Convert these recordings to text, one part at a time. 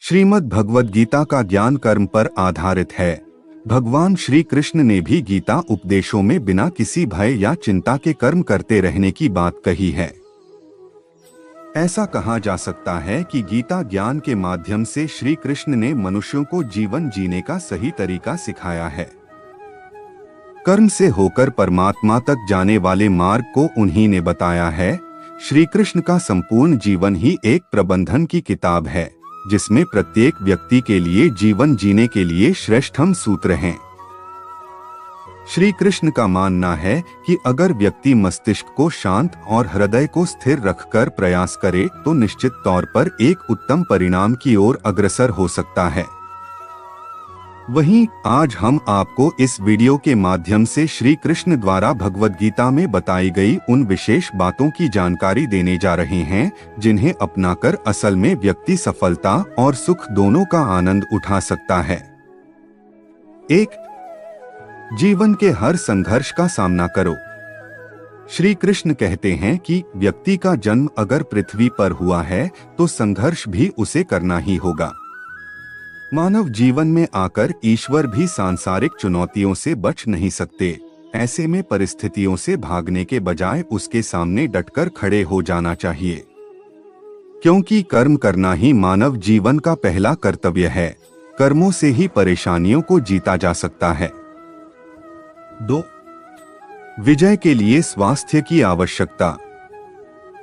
श्रीमद् भगवद गीता का ज्ञान कर्म पर आधारित है। भगवान श्री कृष्ण ने भी गीता उपदेशों में बिना किसी भय या चिंता के कर्म करते रहने की बात कही है। ऐसा कहा जा सकता है कि गीता ज्ञान के माध्यम से श्री कृष्ण ने मनुष्यों को जीवन जीने का सही तरीका सिखाया है। कर्म से होकर परमात्मा तक जाने वाले मार्ग को उन्हीं ने बताया है। श्री कृष्ण का संपूर्ण जीवन ही एक प्रबंधन की किताब है, जिसमें प्रत्येक व्यक्ति के लिए जीवन जीने के लिए श्रेष्ठतम सूत्र हैं। श्री कृष्ण का मानना है कि अगर व्यक्ति मस्तिष्क को शांत और हृदय को स्थिर रखकर प्रयास करे तो निश्चित तौर पर एक उत्तम परिणाम की ओर अग्रसर हो सकता है। वहीं आज हम आपको इस वीडियो के माध्यम से श्री कृष्ण द्वारा भगवद गीता में बताई गई उन विशेष बातों की जानकारी देने जा रहे हैं, जिन्हें अपनाकर असल में व्यक्ति सफलता और सुख दोनों का आनंद उठा सकता है। 1. जीवन के हर संघर्ष का सामना करो। श्री कृष्ण कहते हैं कि व्यक्ति का जन्म अगर पृथ्वी पर हुआ है तो संघर्ष भी उसे करना ही होगा। मानव जीवन में आकर ईश्वर भी सांसारिक चुनौतियों से बच नहीं सकते। ऐसे में परिस्थितियों से भागने के बजाय उसके सामने डटकर खड़े हो जाना चाहिए, क्योंकि कर्म करना ही मानव जीवन का पहला कर्तव्य है। कर्मों से ही परेशानियों को जीता जा सकता है। 2. विजय के लिए स्वास्थ्य की आवश्यकता।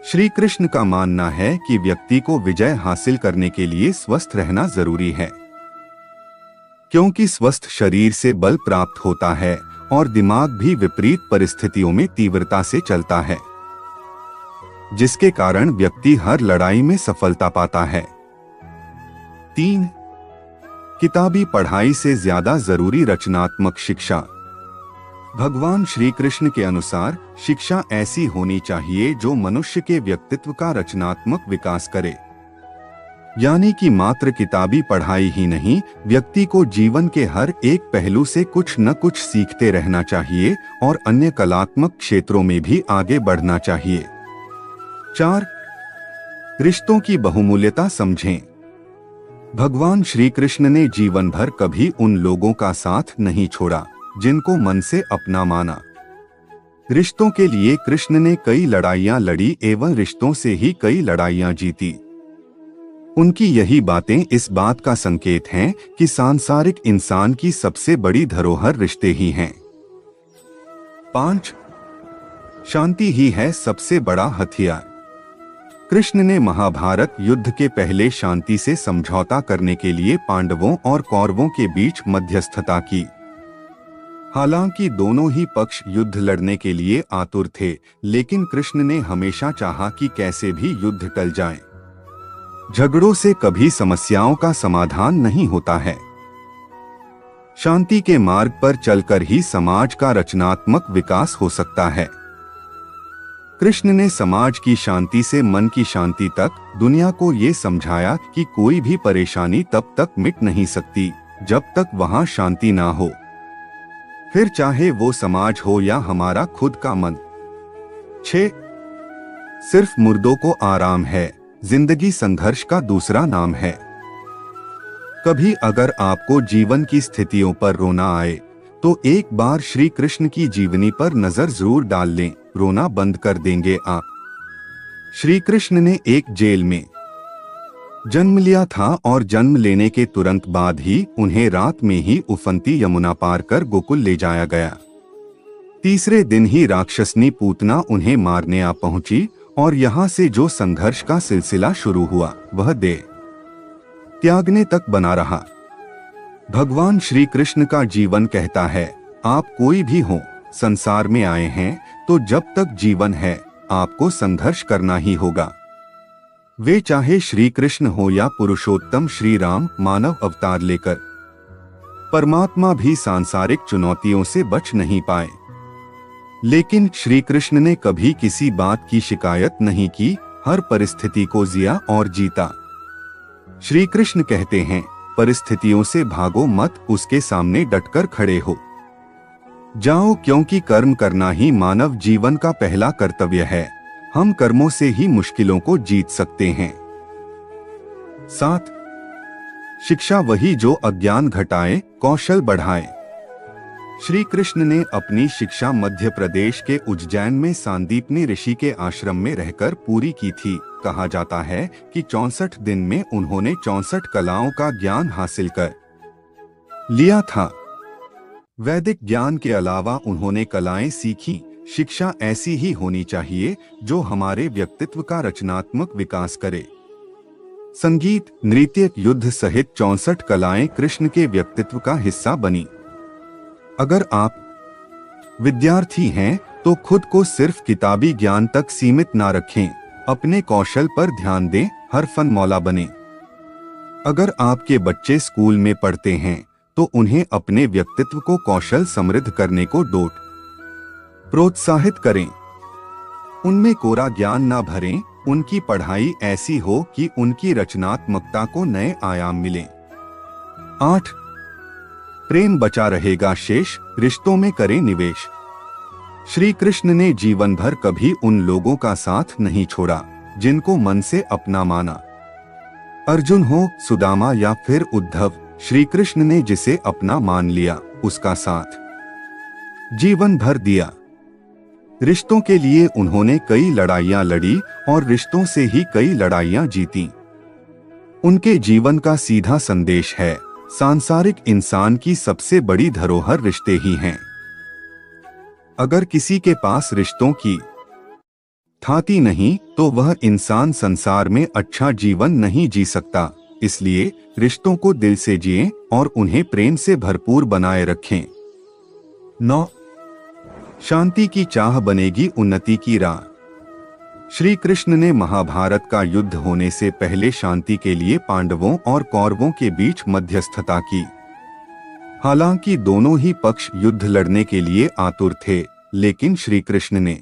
श्री कृष्ण का मानना है कि व्यक्ति को विजय हासिल करने के लिए स्वस्थ रहना जरूरी है, क्योंकि स्वस्थ शरीर से बल प्राप्त होता है और दिमाग भी विपरीत परिस्थितियों में तीव्रता से चलता है, जिसके कारण व्यक्ति हर लड़ाई में सफलता पाता है। 3. किताबी पढ़ाई से ज्यादा जरूरी रचनात्मक शिक्षा। भगवान श्री कृष्ण के अनुसार शिक्षा ऐसी होनी चाहिए जो मनुष्य के व्यक्तित्व का रचनात्मक विकास करे। यानी कि मात्र किताबी पढ़ाई ही नहीं, व्यक्ति को जीवन के हर एक पहलू से कुछ न कुछ सीखते रहना चाहिए और अन्य कलात्मक क्षेत्रों में भी आगे बढ़ना चाहिए। 4. रिश्तों की बहुमूल्यता समझें। भगवान श्री कृष्ण ने जीवन भर कभी उन लोगों का साथ नहीं छोड़ा जिनको मन से अपना माना। रिश्तों के लिए कृष्ण ने कई लड़ाइयां लड़ी एवं रिश्तों से ही कई लड़ाइयां जीती। उनकी यही बातें इस बात का संकेत हैं कि सांसारिक इंसान की सबसे बड़ी धरोहर रिश्ते ही हैं। 5. शांति ही है सबसे बड़ा हथियार। कृष्ण ने महाभारत युद्ध के पहले शांति से समझौता करने के लिए पांडवों और कौरवों के बीच मध्यस्थता की। हालांकि दोनों ही पक्ष युद्ध लड़ने के लिए आतुर थे, लेकिन कृष्ण ने हमेशा चाहा कि कैसे भी युद्ध टल जाए। झगड़ों से कभी समस्याओं का समाधान नहीं होता है। शांति के मार्ग पर चलकर ही समाज का रचनात्मक विकास हो सकता है। कृष्ण ने समाज की शांति से मन की शांति तक दुनिया को ये समझाया कि कोई भी परेशानी तब तक मिट नहीं सकती जब तक वहां शांति ना हो, फिर चाहे वो समाज हो या हमारा खुद का मन। 6. सिर्फ मुर्दों को आराम है, जिंदगी संघर्ष का दूसरा नाम है। कभी अगर आपको जीवन की स्थितियों पर रोना आए तो एक बार श्री कृष्ण की जीवनी पर नजर जरूर डाल लें, रोना बंद कर देंगे आप। श्री कृष्ण ने एक जेल में जन्म लिया था और जन्म लेने के तुरंत बाद ही उन्हें रात में ही उफनती यमुना पार कर गोकुल ले जाया गया। तीसरे दिन ही राक्षसनी पूतना उन्हें मारने आ पहुंची और यहाँ से जो संघर्ष का सिलसिला शुरू हुआ वह देह त्यागने तक बना रहा। भगवान श्री कृष्ण का जीवन कहता है, आप कोई भी हो, संसार में आए हैं तो जब तक जीवन है आपको संघर्ष करना ही होगा। वे चाहे श्री कृष्ण हो या पुरुषोत्तम श्री राम मानव अवतार लेकर, परमात्मा भी सांसारिक चुनौतियों से बच नहीं पाए। लेकिन श्री कृष्ण ने कभी किसी बात की शिकायत नहीं की, हर परिस्थिति को जिया और जीता। श्री कृष्ण कहते हैं, परिस्थितियों से भागो मत, उसके सामने डटकर खड़े हो जाओ, क्योंकि कर्म करना ही मानव जीवन का पहला कर्तव्य है। हम कर्मों से ही मुश्किलों को जीत सकते हैं। 7. शिक्षा वही जो अज्ञान घटाए, कौशल बढ़ाए। श्री कृष्ण ने अपनी शिक्षा मध्य प्रदेश के उज्जैन में सांदीपनी ऋषि के आश्रम में रहकर पूरी की थी। कहा जाता है कि 64 दिन में उन्होंने 64 कलाओं का ज्ञान हासिल कर लिया था। वैदिक ज्ञान के अलावा उन्होंने कलाएं सीखी। शिक्षा ऐसी ही होनी चाहिए जो हमारे व्यक्तित्व का रचनात्मक विकास करे। संगीत, नृत्य, युद्ध सहित 64 कलाएं कृष्ण के व्यक्तित्व का हिस्सा बनी। अगर आप विद्यार्थी हैं तो खुद को सिर्फ किताबी ज्ञान तक सीमित ना रखें, अपने कौशल पर ध्यान दें, हर फन मौला बने। अगर आपके बच्चे स्कूल में पढ़ते हैं तो उन्हें अपने व्यक्तित्व को कौशल समृद्ध करने को प्रोत्साहित करें। उनमें कोरा ज्ञान ना भरें, उनकी पढ़ाई ऐसी हो कि उनकी रचनात्मकता को नए आयाम मिले। 8. प्रेम बचा रहेगा शेष, रिश्तों में करें निवेश। श्री कृष्ण ने जीवन भर कभी उन लोगों का साथ नहीं छोड़ा जिनको मन से अपना माना। अर्जुन हो, सुदामा या फिर उद्धव, श्री कृष्ण ने जिसे अपना मान लिया उसका साथ जीवन भर दिया। रिश्तों के लिए उन्होंने कई लड़ाइयां लड़ी और रिश्तों से ही कई लड़ाइयां जीती। उनके जीवन का सीधा संदेश है, सांसारिक इंसान की सबसे बड़ी धरोहर रिश्ते ही हैं। अगर किसी के पास रिश्तों की थाती नहीं तो वह इंसान संसार में अच्छा जीवन नहीं जी सकता। इसलिए रिश्तों को दिल से जिएं और उन्हें प्रेम से भरपूर बनाए रखें। 9. शांति की चाह बनेगी उन्नति की राह। श्री कृष्ण ने महाभारत का युद्ध होने से पहले शांति के लिए पांडवों और कौरवों के बीच मध्यस्थता की। हालांकि दोनों ही पक्ष युद्ध लड़ने के लिए आतुर थे, लेकिन श्री कृष्ण ने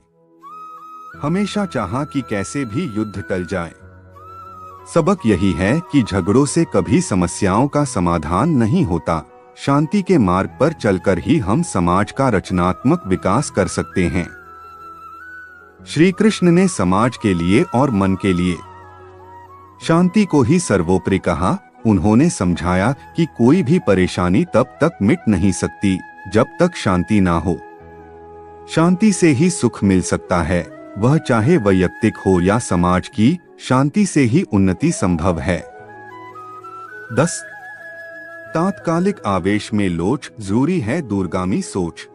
हमेशा चाहा कि कैसे भी युद्ध टल जाए। सबक यही है कि झगड़ों से कभी समस्याओं का समाधान नहीं होता। शांति के मार्ग पर चलकर ही हम समाज का रचनात्मक विकास कर सकते हैं। श्री कृष्ण ने समाज के लिए और मन के लिए शांति को ही सर्वोपरि कहा। उन्होंने समझाया कि कोई भी परेशानी तब तक मिट नहीं सकती जब तक शांति ना हो। शांति से ही सुख मिल सकता है, वह चाहे वैयक्तिक हो या समाज की। शांति से ही उन्नति संभव है। 10. तात्कालिक आवेश में लोच, जरूरी है दूरगामी सोच।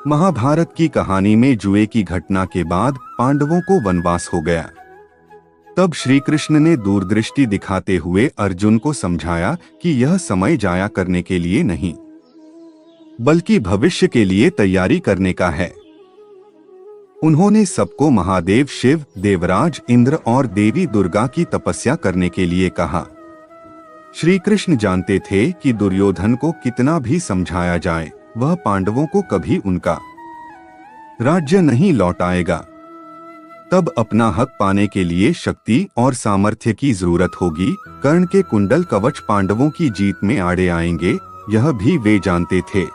महाभारत की कहानी में जुए की घटना के बाद पांडवों को वनवास हो गया। तब श्री कृष्ण ने दूरदृष्टि दिखाते हुए अर्जुन को समझाया कि यह समय जाया करने के लिए नहीं, बल्कि भविष्य के लिए तैयारी करने का है। उन्होंने सबको महादेव शिव, देवराज इंद्र और देवी दुर्गा की तपस्या करने के लिए कहा। श्री कृष्ण जानते थे कि दुर्योधन को कितना भी समझाया जाए, वह पांडवों को कभी उनका राज्य नहीं लौटाएगा। तब अपना हक पाने के लिए शक्ति और सामर्थ्य की जरूरत होगी। कर्ण के कुंडल कवच पांडवों की जीत में आड़े आएंगे, यह भी वे जानते थे।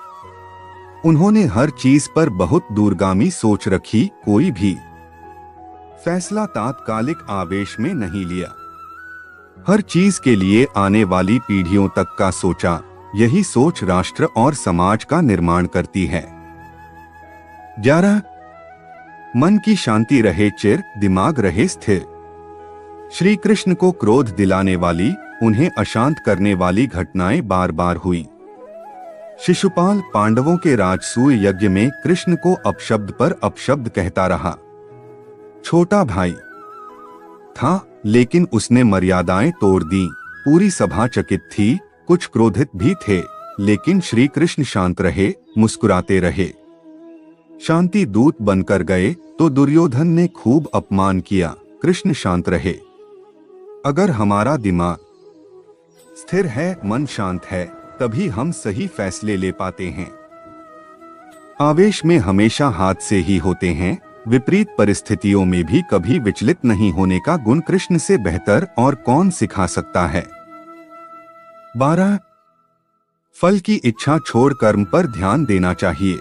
उन्होंने हर चीज पर बहुत दूरगामी सोच रखी, कोई भी फैसला तात्कालिक आवेश में नहीं लिया। हर चीज के लिए आने वाली पीढ़ियों तक का सोचा। यही सोच राष्ट्र और समाज का निर्माण करती है। 11. मन की शांति रहे चिर, दिमाग रहे स्थिर। श्री कृष्ण को क्रोध दिलाने वाली, उन्हें अशांत करने वाली घटनाएं बार बार हुई। शिशुपाल पांडवों के राजसूय यज्ञ में कृष्ण को अपशब्द पर अपशब्द कहता रहा। छोटा भाई था, लेकिन उसने मर्यादाएं तोड़ दी। पूरी सभा चकित थी, कुछ क्रोधित भी थे, लेकिन श्री कृष्ण शांत रहे, मुस्कुराते रहे। शांति दूत बनकर गए तो दुर्योधन ने खूब अपमान किया, कृष्ण शांत रहे। अगर हमारा दिमाग स्थिर है, मन शांत है, तभी हम सही फैसले ले पाते हैं। आवेश में हमेशा हाथ से ही होते हैं। विपरीत परिस्थितियों में भी कभी विचलित नहीं होने का गुण कृष्ण से बेहतर और कौन सिखा सकता है। 12. फल की इच्छा छोड़ कर्म पर ध्यान देना चाहिए।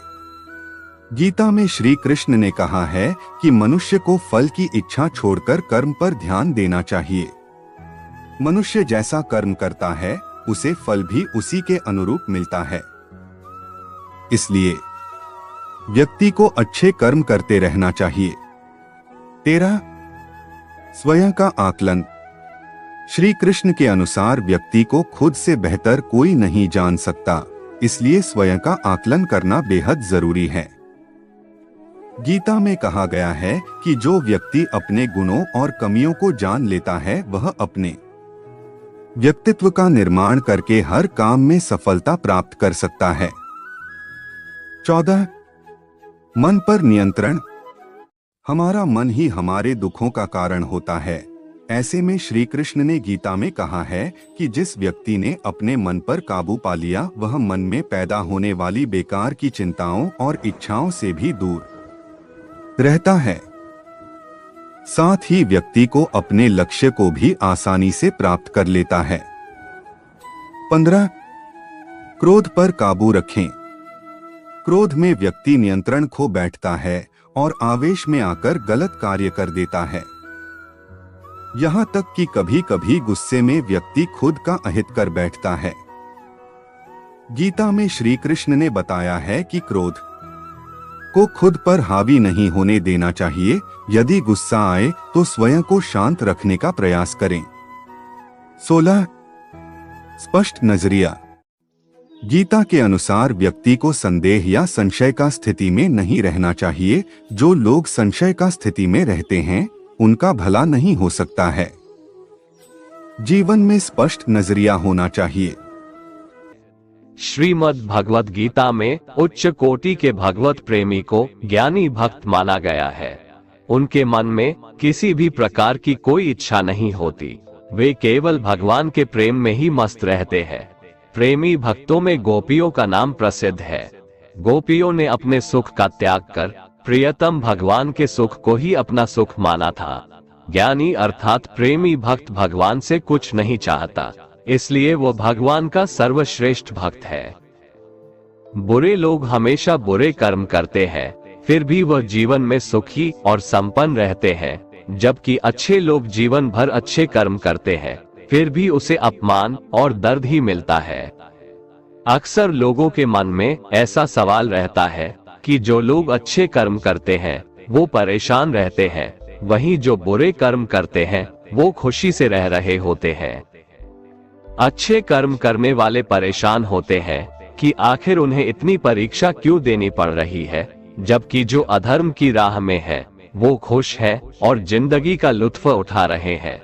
गीता में श्री कृष्ण ने कहा है कि मनुष्य को फल की इच्छा छोड़कर कर्म पर ध्यान देना चाहिए। मनुष्य जैसा कर्म करता है उसे फल भी उसी के अनुरूप मिलता है। इसलिए व्यक्ति को अच्छे कर्म करते रहना चाहिए। 13 स्वयं का आकलन। श्री कृष्ण के अनुसार व्यक्ति को खुद से बेहतर कोई नहीं जान सकता, इसलिए स्वयं का आकलन करना बेहद जरूरी है। गीता में कहा गया है कि जो व्यक्ति अपने गुणों और कमियों को जान लेता है वह अपने व्यक्तित्व का निर्माण करके हर काम में सफलता प्राप्त कर सकता है। 14 मन पर नियंत्रण। हमारा मन ही हमारे दुखों का कारण होता है। ऐसे में श्री कृष्ण ने गीता में कहा है कि जिस व्यक्ति ने अपने मन पर काबू पा लिया वह मन में पैदा होने वाली बेकार की चिंताओं और इच्छाओं से भी दूर रहता है। साथ ही व्यक्ति को अपने लक्ष्य को भी आसानी से प्राप्त कर लेता है। 15 क्रोध पर काबू रखें। क्रोध में व्यक्ति नियंत्रण खो बैठता है और आवेश में आकर गलत कार्य कर देता है। यहाँ तक कि कभी कभी गुस्से में व्यक्ति खुद का अहित कर बैठता है। गीता में श्री कृष्ण ने बताया है कि क्रोध को खुद पर हावी नहीं होने देना चाहिए। यदि गुस्सा आए तो स्वयं को शांत रखने का प्रयास करें। 16 स्पष्ट नजरिया। गीता के अनुसार व्यक्ति को संदेह या संशय का स्थिति में नहीं रहना चाहिए। जो लोग संशय का स्थिति में रहते हैं उनका भला नहीं हो सकता है। जीवन में स्पष्ट नजरिया होना चाहिए। श्रीमद् भगवत गीता में उच्च कोटि के भगवत प्रेमी को ज्ञानी भक्त माना गया है। उनके मन में किसी भी प्रकार की कोई इच्छा नहीं होती। वे केवल भगवान के प्रेम में ही मस्त रहते हैं। प्रेमी भक्तों में गोपियों का नाम प्रसिद्ध है। गोपियों ने अपने सुख का त्याग कर प्रियतम भगवान के सुख को ही अपना सुख माना था। ज्ञानी अर्थात प्रेमी भक्त भगवान से कुछ नहीं चाहता, इसलिए वो भगवान का सर्वश्रेष्ठ भक्त है। बुरे लोग हमेशा बुरे कर्म करते हैं, फिर भी वह जीवन में सुखी और संपन्न रहते हैं, जबकि अच्छे लोग जीवन भर अच्छे कर्म करते हैं, फिर भी उसे अपमान और दर्द ही मिलता है। अक्सर लोगों के मन में ऐसा सवाल रहता है कि जो लोग अच्छे कर्म करते हैं वो परेशान रहते हैं, वहीं जो बुरे कर्म करते हैं वो खुशी से रह रहे होते हैं। अच्छे कर्म करने वाले परेशान होते हैं कि आखिर उन्हें इतनी परीक्षा क्यों देनी पड़ रही है, जबकि जो अधर्म की राह में है वो खुश है और जिंदगी का लुत्फ उठा रहे हैं।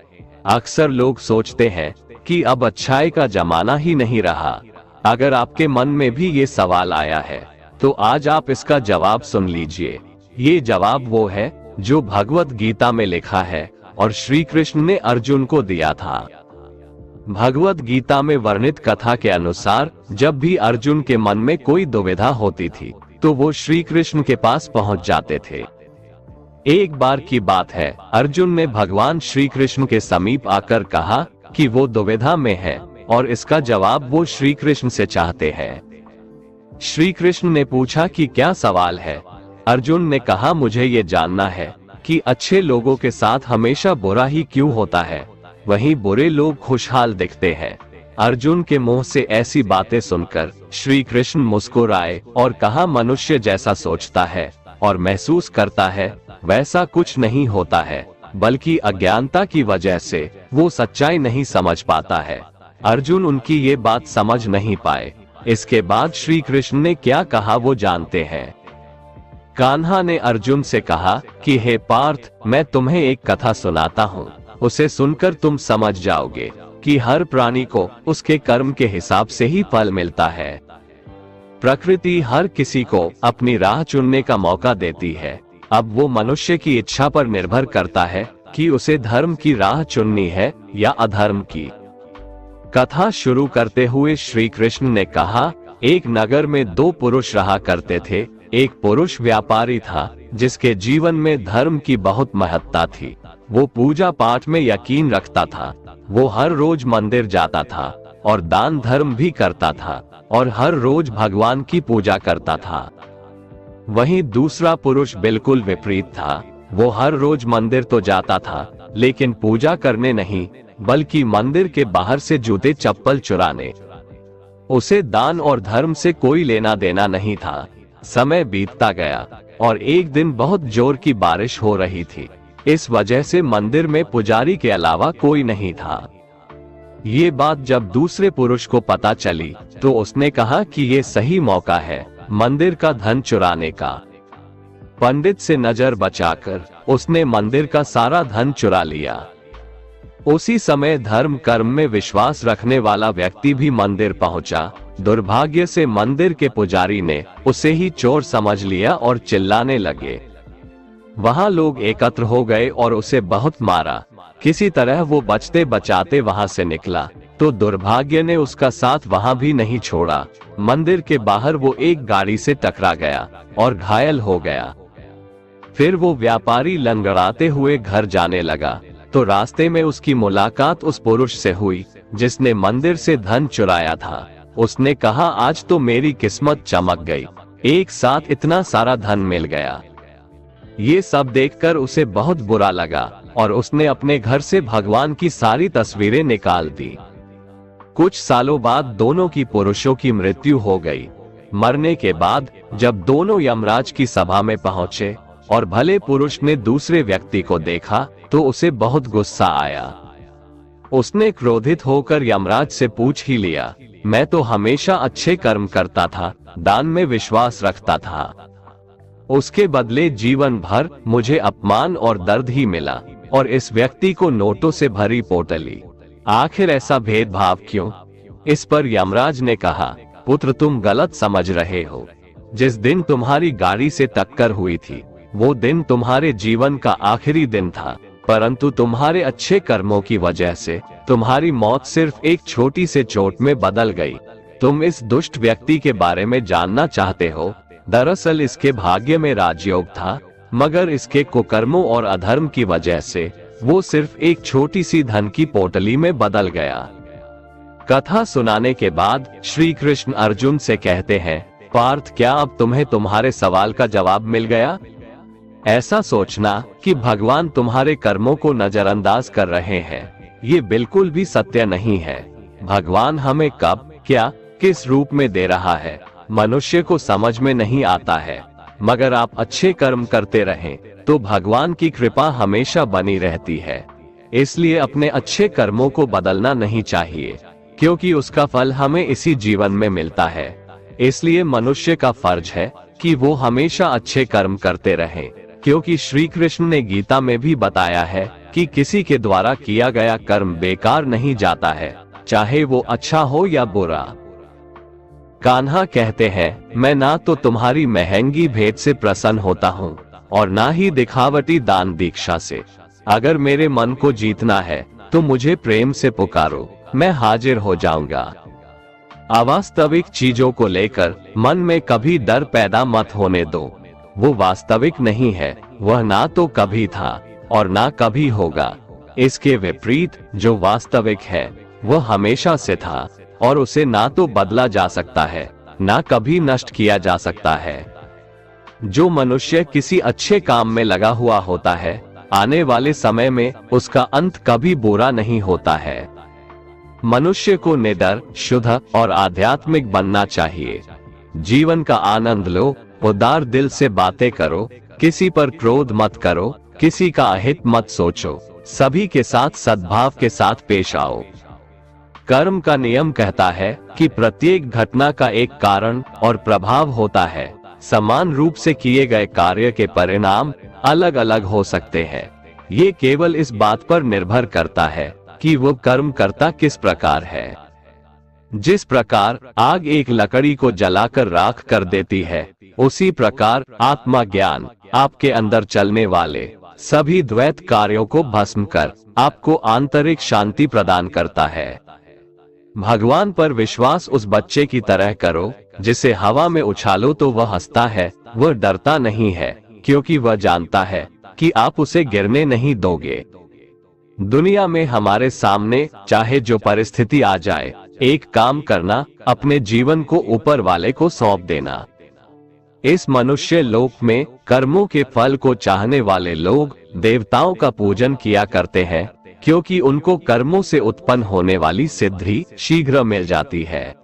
अक्सर लोग सोचते हैं कि अब अच्छाई का जमाना ही नहीं रहा। अगर आपके मन में भी ये सवाल आया है तो आज आप इसका जवाब सुन लीजिए। ये जवाब वो है जो भगवत गीता में लिखा है और श्री कृष्ण ने अर्जुन को दिया था। भगवत गीता में वर्णित कथा के अनुसार जब भी अर्जुन के मन में कोई दुविधा होती थी तो वो श्री कृष्ण के पास पहुंच जाते थे। एक बार की बात है, अर्जुन ने भगवान श्री कृष्ण के समीप आकर कहा कि वो दुविधा में है और इसका जवाब वो श्री कृष्ण से चाहते हैं। श्री कृष्ण ने पूछा कि क्या सवाल है। अर्जुन ने कहा, मुझे ये जानना है कि अच्छे लोगों के साथ हमेशा बुरा ही क्यों होता है, वहीं बुरे लोग खुशहाल दिखते हैं। अर्जुन के मुंह से ऐसी बातें सुनकर श्री कृष्ण मुस्कुराए और कहा, मनुष्य जैसा सोचता है और महसूस करता है वैसा कुछ नहीं होता है, बल्कि अज्ञानता की वजह से वो सच्चाई नहीं समझ पाता है। अर्जुन उनकी ये बात समझ नहीं पाए। इसके बाद श्री कृष्ण ने क्या कहा वो जानते हैं। कान्हा ने अर्जुन से कहा कि हे पार्थ, मैं तुम्हें एक कथा सुनाता हूँ, उसे सुनकर तुम समझ जाओगे कि हर प्राणी को उसके कर्म के हिसाब से ही फल मिलता है। प्रकृति हर किसी को अपनी राह चुनने का मौका देती है। अब वो मनुष्य की इच्छा पर निर्भर करता है कि उसे धर्म की राह चुननी है या अधर्म की। कथा शुरू करते हुए श्री कृष्ण ने कहा, एक नगर में दो पुरुष रहा करते थे। एक पुरुष व्यापारी था जिसके जीवन में धर्म की बहुत महत्ता थी। वो पूजा पाठ में यकीन रखता था। वो हर रोज मंदिर जाता था और दान धर्म भी करता था और हर रोज भगवान की पूजा करता था। वहीं दूसरा पुरुष बिल्कुल विपरीत था। वो हर रोज मंदिर तो जाता था लेकिन पूजा करने नहीं, बल्कि मंदिर के बाहर से जूते चप्पल चुराने। उसे दान और धर्म से कोई लेना देना नहीं था। समय बीतता गया और एक दिन बहुत जोर की बारिश हो रही थी। इस वजह से मंदिर में पुजारी के अलावा कोई नहीं था। ये बात जब दूसरे पुरुष को पता चली तो उसने कहा कि ये सही मौका है मंदिर का धन चुराने का। पंडित से नजर बचाकर उसने मंदिर का सारा धन चुरा लिया। उसी समय धर्म कर्म में विश्वास रखने वाला व्यक्ति भी मंदिर पहुंचा। दुर्भाग्य से मंदिर के पुजारी ने उसे ही चोर समझ लिया और चिल्लाने लगे। वहां लोग एकत्र हो गए और उसे बहुत मारा। किसी तरह वो बचते बचाते वहां से निकला तो दुर्भाग्य ने उसका साथ वहां भी नहीं छोड़ा। मंदिर के बाहर वो एक गाड़ी से टकरा गया और घायल हो गया। फिर वो व्यापारी लंगड़ाते हुए घर जाने लगा तो रास्ते में उसकी मुलाकात उस पुरुष से हुई जिसने मंदिर से धन चुराया था। उसने कहा, आज तो मेरी किस्मत चमक गई, एक साथ इतना सारा धन मिल गया। ये सब देखकर उसे बहुत बुरा लगा और उसने अपने घर से भगवान की सारी तस्वीरें निकाल दी। कुछ सालों बाद दोनों की पुरुषों की मृत्यु हो गई। मरने के बाद जब दोनों यमराज की सभा में पहुंचे और भले पुरुष ने दूसरे व्यक्ति को देखा तो उसे बहुत गुस्सा आया। उसने क्रोधित होकर यमराज से पूछ ही लिया, मैं तो हमेशा अच्छे कर्म करता था, दान में विश्वास रखता था, उसके बदले जीवन भर मुझे अपमान और दर्द ही मिला और इस व्यक्ति को नोटों से भरी पोटली, आखिर ऐसा भेदभाव क्यों? इस पर यमराज ने कहा, पुत्र तुम गलत समझ रहे हो। जिस दिन तुम्हारी गाड़ी से टक्कर हुई थी वो दिन तुम्हारे जीवन का आखिरी दिन था, परंतु तुम्हारे अच्छे कर्मों की वजह से तुम्हारी मौत सिर्फ एक छोटी से चोट में बदल गई। तुम इस दुष्ट व्यक्ति के बारे में जानना चाहते हो? दरअसल इसके भाग्य में राजयोग था, मगर इसके कुकर्मों और अधर्म की वजह से वो सिर्फ एक छोटी सी धन की पोटली में बदल गया। कथा सुनाने के बाद श्री कृष्ण अर्जुन से कहते हैं, पार्थ क्या अब तुम्हें तुम्हारे सवाल का जवाब मिल गया? ऐसा सोचना कि भगवान तुम्हारे कर्मों को नजरअंदाज कर रहे हैं, ये बिल्कुल भी सत्य नहीं है। भगवान हमें कब, क्या, किस रूप में दे रहा है मनुष्य को समझ में नहीं आता है, मगर आप अच्छे कर्म करते रहें तो भगवान की कृपा हमेशा बनी रहती है। इसलिए अपने अच्छे कर्मों को बदलना नहीं चाहिए, क्योंकि उसका फल हमें इसी जीवन में मिलता है। इसलिए मनुष्य का फर्ज है कि वो हमेशा अच्छे कर्म करते रहें, क्योंकि श्री कृष्ण ने गीता में भी बताया है कि किसी के द्वारा किया गया कर्म बेकार नहीं जाता है, चाहे वो अच्छा हो या बुरा। कान्हा कहते हैं, मैं ना तो तुम्हारी महंगी भेंट से प्रसन्न होता हूँ और ना ही दिखावटी दान दीक्षा से। अगर मेरे मन को जीतना है तो मुझे प्रेम से पुकारो, मैं हाजिर हो जाऊंगा। अवास्तविक चीजों को लेकर मन में कभी डर पैदा मत होने दो, वो वास्तविक नहीं है, वह ना तो कभी था और ना कभी होगा। इसके विपरीत जो वास्तविक है वह हमेशा से था और उसे ना तो बदला जा सकता है, ना कभी नष्ट किया जा सकता है। जो मनुष्य किसी अच्छे काम में लगा हुआ होता है, आने वाले समय में उसका अंत कभी बुरा नहीं होता है। मनुष्य को निडर, शुद्ध और आध्यात्मिक बनना चाहिए। जीवन का आनंद लो, उदार दिल से बातें करो, किसी पर क्रोध मत करो, किसी का अहित मत सोचो, सभी के साथ सद्भाव के साथ पेश आओ। कर्म का नियम कहता है कि प्रत्येक घटना का एक कारण और प्रभाव होता है। समान रूप से किए गए कार्य के परिणाम अलग अलग हो सकते हैं। ये केवल इस बात पर निर्भर करता है कि वो कर्म करता किस प्रकार है। जिस प्रकार आग एक लकड़ी को जलाकर राख कर देती है, उसी प्रकार आत्मा ज्ञान आपके अंदर चलने वाले सभी द्वैत कार्यों को भस्म कर आपको आंतरिक शांति प्रदान करता है। भगवान पर विश्वास उस बच्चे की तरह करो जिसे हवा में उछालो तो वह हंसता है, वह डरता नहीं है, क्योंकि वह जानता है कि आप उसे गिरने नहीं दोगे। दुनिया में हमारे सामने चाहे जो परिस्थिति आ जाए, एक काम करना, अपने जीवन को ऊपर वाले को सौंप देना। इस मनुष्य लोक में कर्मों के फल को चाहने वाले लोग देवताओं का पूजन किया करते हैं, क्योंकि उनको कर्मों से उत्पन्न होने वाली सिद्धि शीघ्र मिल जाती है।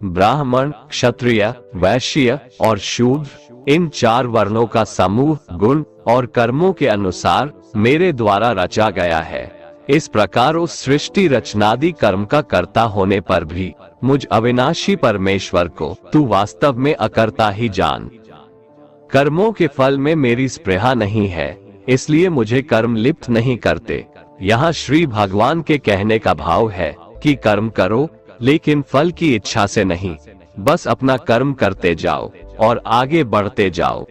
ब्राह्मण, क्षत्रिय, वैश्य और शूद्र, इन 4 वर्णों का समूह गुण और कर्मों के अनुसार मेरे द्वारा रचा गया है। इस प्रकार उस सृष्टि रचनादि कर्म का कर्ता होने पर भी मुझ अविनाशी परमेश्वर को तू वास्तव में अकर्ता ही जान। कर्मों के फल में मेरी स्पृहा नहीं है, इसलिए मुझे कर्म लिप्त नहीं करते। यहाँ श्री भगवान के कहने का भाव है कि कर्म करो, लेकिन फल की इच्छा से नहीं, बस अपना कर्म करते जाओ और आगे बढ़ते जाओ।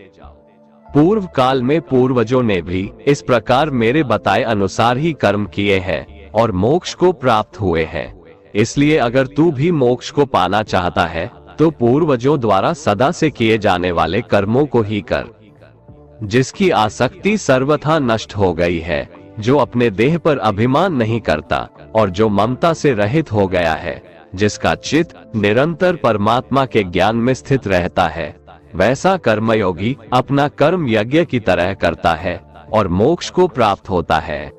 पूर्व काल में पूर्वजों ने भी इस प्रकार मेरे बताए अनुसार ही कर्म किए हैं और मोक्ष को प्राप्त हुए हैं। इसलिए अगर तू भी मोक्ष को पाना चाहता है तो पूर्वजों द्वारा सदा से किए जाने वाले कर्मों को ही कर। जिसकी आसक्ति सर्वथा नष्ट हो गई है, जो अपने देह पर अभिमान नहीं करता और जो ममता से रहित हो गया है, जिसका चित्त निरंतर परमात्मा के ज्ञान में स्थित रहता है, वैसा कर्मयोगी अपना कर्म यज्ञ की तरह करता है और मोक्ष को प्राप्त होता है।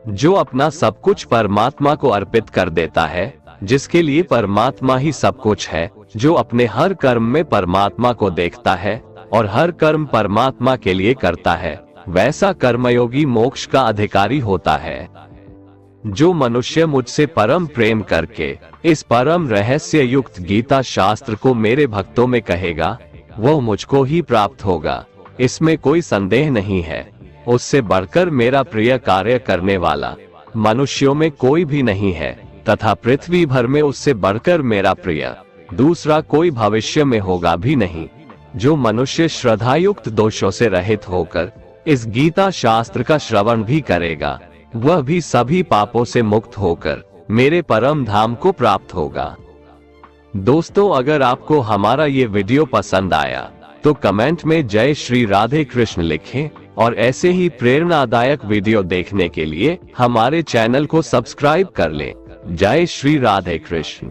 जो अपना सब कुछ परमात्मा को अर्पित कर देता है, जिसके लिए परमात्मा ही सब कुछ है, जो अपने हर कर्म में परमात्मा को देखता है और हर कर्म परमात्मा के लिए करता है, वैसा कर्मयोगी मोक्ष का अधिकारी होता है। जो मनुष्य मुझसे परम प्रेम करके इस परम रहस्य युक्त गीता शास्त्र को मेरे भक्तों में कहेगा, वह मुझको ही प्राप्त होगा, इसमें कोई संदेह नहीं है। उससे बढ़कर मेरा प्रिय कार्य करने वाला मनुष्यों में कोई भी नहीं है, तथा पृथ्वी भर में उससे बढ़कर मेरा प्रिय दूसरा कोई भविष्य में होगा भी नहीं। जो मनुष्य श्रद्धायुक्त दोषों से रहित होकर इस गीता शास्त्र का श्रवण भी करेगा, वह भी सभी पापों से मुक्त होकर मेरे परम धाम को प्राप्त होगा। दोस्तों, अगर आपको हमारा ये वीडियो पसंद आया तो कमेंट में जय श्री राधे कृष्ण लिखें और ऐसे ही प्रेरणादायक वीडियो देखने के लिए हमारे चैनल को सब्सक्राइब कर लें। जय श्री राधे कृष्ण।